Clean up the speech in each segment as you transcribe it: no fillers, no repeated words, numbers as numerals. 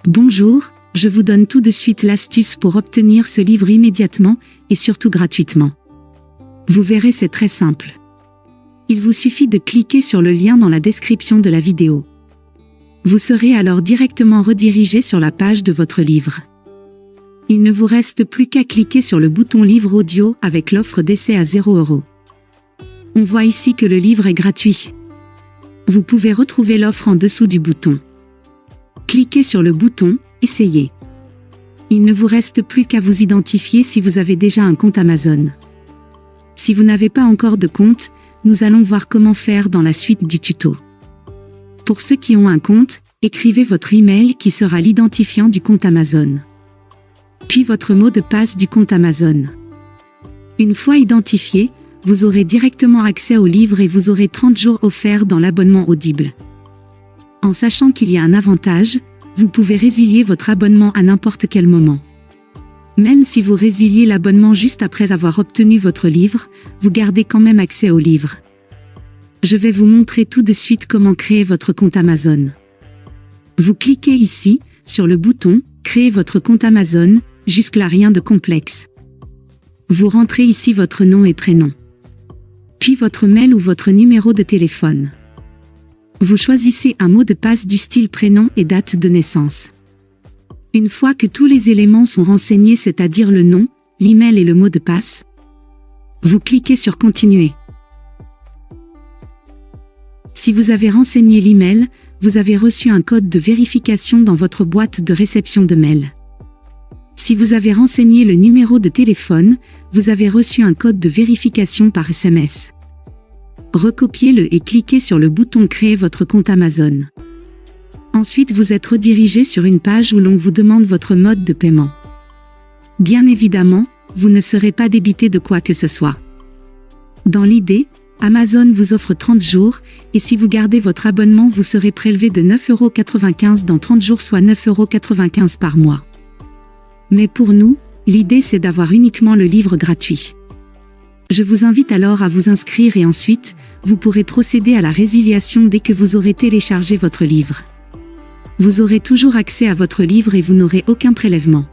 Bonjour, je vous donne tout de suite l'astuce pour obtenir ce livre immédiatement et surtout gratuitement. Vous verrez, c'est très simple. Il vous suffit de cliquer sur le lien dans la description de la vidéo. Vous serez alors directement redirigé sur la page de votre livre. Il ne vous reste plus qu'à cliquer sur le bouton livre audio avec l'offre d'essai à 0 €. On voit ici que le livre est gratuit. Vous pouvez retrouver l'offre en dessous du bouton. Cliquez sur le bouton « Essayez ». Il ne vous reste plus qu'à vous identifier si vous avez déjà un compte Amazon. Si vous n'avez pas encore de compte, nous allons voir comment faire dans la suite du tuto. Pour ceux qui ont un compte, écrivez votre email qui sera l'identifiant du compte Amazon. Puis votre mot de passe du compte Amazon. Une fois identifié, vous aurez directement accès au livre et vous aurez 30 jours offerts dans l'abonnement Audible. En sachant qu'il y a un avantage, vous pouvez résilier votre abonnement à n'importe quel moment. Même si vous résiliez l'abonnement juste après avoir obtenu votre livre, vous gardez quand même accès au livre. Je vais vous montrer tout de suite comment créer votre compte Amazon. Vous cliquez ici, sur le bouton « Créer votre compte Amazon », jusque-là rien de complexe. Vous rentrez ici votre nom et prénom. Puis votre mail ou votre numéro de téléphone. Vous choisissez un mot de passe du style prénom et date de naissance. Une fois que tous les éléments sont renseignés, c'est-à-dire le nom, l'email et le mot de passe, vous cliquez sur Continuer. Si vous avez renseigné l'email, vous avez reçu un code de vérification dans votre boîte de réception de mail. Si vous avez renseigné le numéro de téléphone, vous avez reçu un code de vérification par SMS. Recopiez-le et cliquez sur le bouton Créer votre compte Amazon. Ensuite, vous êtes redirigé sur une page où l'on vous demande votre mode de paiement. Bien évidemment, vous ne serez pas débité de quoi que ce soit. Dans l'idée, Amazon vous offre 30 jours, et si vous gardez votre abonnement, vous serez prélevé de 9,95 € dans 30 jours, soit 9,95 € par mois. Mais pour nous, l'idée c'est d'avoir uniquement le livre gratuit. Je vous invite alors à vous inscrire et ensuite, vous pourrez procéder à la résiliation dès que vous aurez téléchargé votre livre. Vous aurez toujours accès à votre livre et vous n'aurez aucun prélèvement.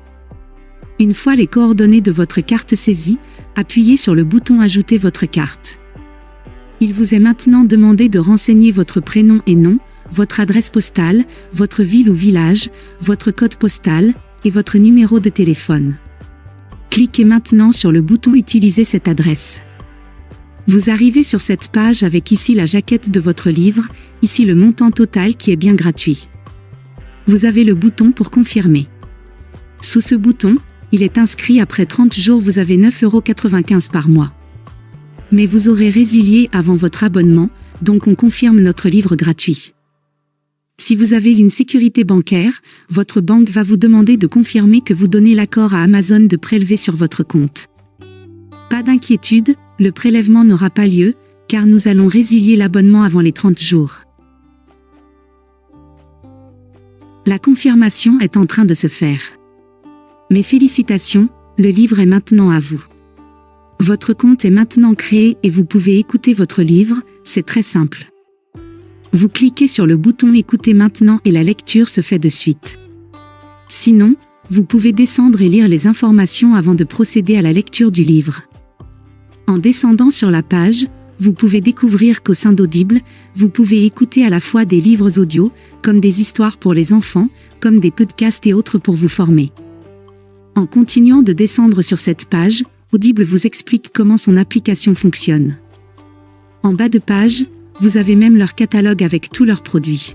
Une fois les coordonnées de votre carte saisies, appuyez sur le bouton Ajouter votre carte. Il vous est maintenant demandé de renseigner votre prénom et nom, votre adresse postale, votre ville ou village, votre code postal et votre numéro de téléphone. Cliquez maintenant sur le bouton Utiliser cette adresse. Vous arrivez sur cette page avec ici la jaquette de votre livre, ici le montant total qui est bien gratuit. Vous avez le bouton pour confirmer. Sous ce bouton, il est inscrit après 30 jours, vous avez 9,95 € par mois. Mais vous aurez résilié avant votre abonnement, donc on confirme notre livre gratuit. Si vous avez une sécurité bancaire, votre banque va vous demander de confirmer que vous donnez l'accord à Amazon de prélever sur votre compte. Pas d'inquiétude, le prélèvement n'aura pas lieu, car nous allons résilier l'abonnement avant les 30 jours. La confirmation est en train de se faire. Mes félicitations, le livre est maintenant à vous. Votre compte est maintenant créé et vous pouvez écouter votre livre, c'est très simple. Vous cliquez sur le bouton Écouter maintenant et la lecture se fait de suite. Sinon, vous pouvez descendre et lire les informations avant de procéder à la lecture du livre. En descendant sur la page, vous pouvez découvrir qu'au sein d'Audible, vous pouvez écouter à la fois des livres audio, comme des histoires pour les enfants, comme des podcasts et autres pour vous former. En continuant de descendre sur cette page, Audible vous explique comment son application fonctionne. En bas de page, vous avez même leur catalogue avec tous leurs produits.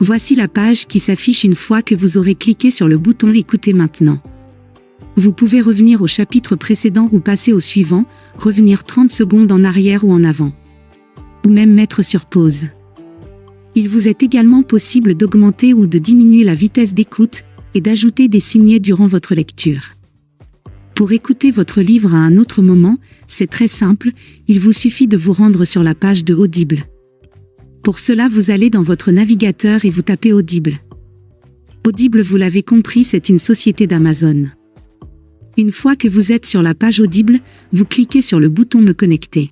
Voici la page qui s'affiche une fois que vous aurez cliqué sur le bouton Écouter maintenant. Vous pouvez revenir au chapitre précédent ou passer au suivant, revenir 30 secondes en arrière ou en avant. Ou même mettre sur pause. Il vous est également possible d'augmenter ou de diminuer la vitesse d'écoute et d'ajouter des signets durant votre lecture. Pour écouter votre livre à un autre moment, c'est très simple, il vous suffit de vous rendre sur la page de Audible. Pour cela, vous allez dans votre navigateur et vous tapez Audible. Audible, vous l'avez compris, c'est une société d'Amazon. Une fois que vous êtes sur la page Audible, vous cliquez sur le bouton Me connecter.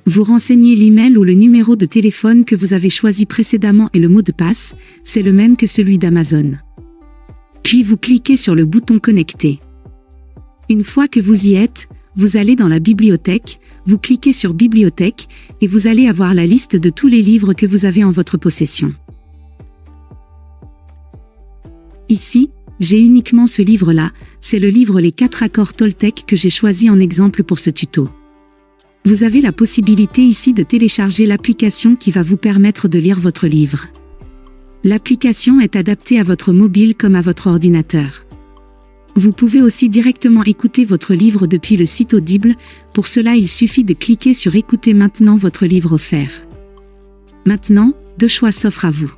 Vous renseignez l'email ou le numéro de téléphone que vous avez choisi précédemment et le mot de passe, c'est le même que celui d'Amazon. Puis vous cliquez sur le bouton Connecter. Une fois que vous y êtes, vous allez dans la bibliothèque, vous cliquez sur Bibliothèque et vous allez avoir la liste de tous les livres que vous avez en votre possession. Ici, j'ai uniquement ce livre-là, c'est le livre Les 4 accords Toltec que j'ai choisi en exemple pour ce tuto. Vous avez la possibilité ici de télécharger l'application qui va vous permettre de lire votre livre. L'application est adaptée à votre mobile comme à votre ordinateur. Vous pouvez aussi directement écouter votre livre depuis le site Audible, pour cela il suffit de cliquer sur Écoutez maintenant votre livre offert. Maintenant, 2 choix s'offrent à vous.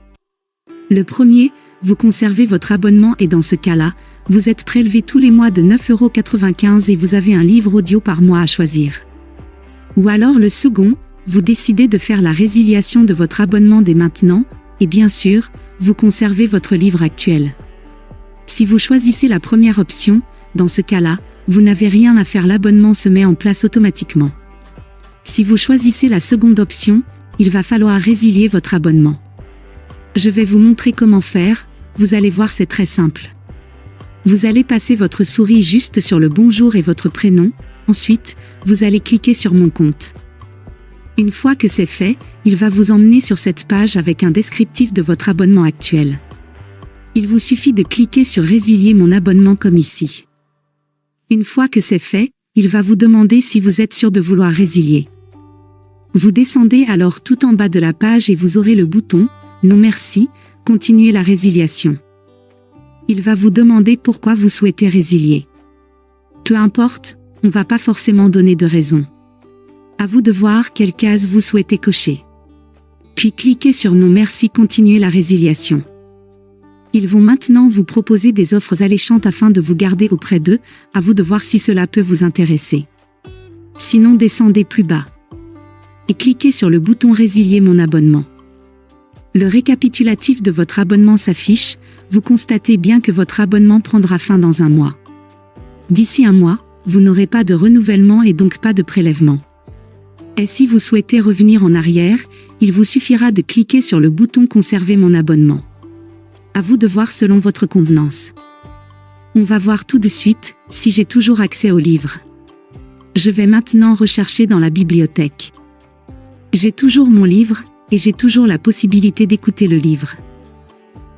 Le premier, vous conservez votre abonnement et dans ce cas-là, vous êtes prélevé tous les mois de 9,95 € et vous avez un livre audio par mois à choisir. Ou alors le second, vous décidez de faire la résiliation de votre abonnement dès maintenant, et bien sûr, vous conservez votre livre actuel. Si vous choisissez la première option, dans ce cas-là, vous n'avez rien à faire, l'abonnement se met en place automatiquement. Si vous choisissez la seconde option, il va falloir résilier votre abonnement. Je vais vous montrer comment faire, vous allez voir c'est très simple. Vous allez passer votre souris juste sur le bonjour et votre prénom, ensuite, vous allez cliquer sur Mon compte. Une fois que c'est fait, il va vous emmener sur cette page avec un descriptif de votre abonnement actuel. Il vous suffit de cliquer sur Résilier mon abonnement comme ici. Une fois que c'est fait, il va vous demander si vous êtes sûr de vouloir résilier. Vous descendez alors tout en bas de la page et vous aurez le bouton « Non merci », continuez la résiliation. Il va vous demander pourquoi vous souhaitez résilier. Peu importe, on ne va pas forcément donner de raison. À vous de voir quelle case vous souhaitez cocher. Puis cliquez sur Non merci, continuez la résiliation. Ils vont maintenant vous proposer des offres alléchantes afin de vous garder auprès d'eux, à vous de voir si cela peut vous intéresser. Sinon descendez plus bas. Et cliquez sur le bouton Résilier mon abonnement. Le récapitulatif de votre abonnement s'affiche, vous constatez bien que votre abonnement prendra fin dans un mois. D'ici un mois, vous n'aurez pas de renouvellement et donc pas de prélèvement. Et si vous souhaitez revenir en arrière, il vous suffira de cliquer sur le bouton Conserver mon abonnement. À vous de voir selon votre convenance. On va voir tout de suite si j'ai toujours accès au livre. Je vais maintenant rechercher dans la bibliothèque. J'ai toujours mon livre, et j'ai toujours la possibilité d'écouter le livre.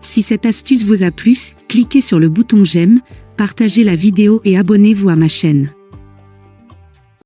Si cette astuce vous a plu, cliquez sur le bouton j'aime, partagez la vidéo et abonnez-vous à ma chaîne.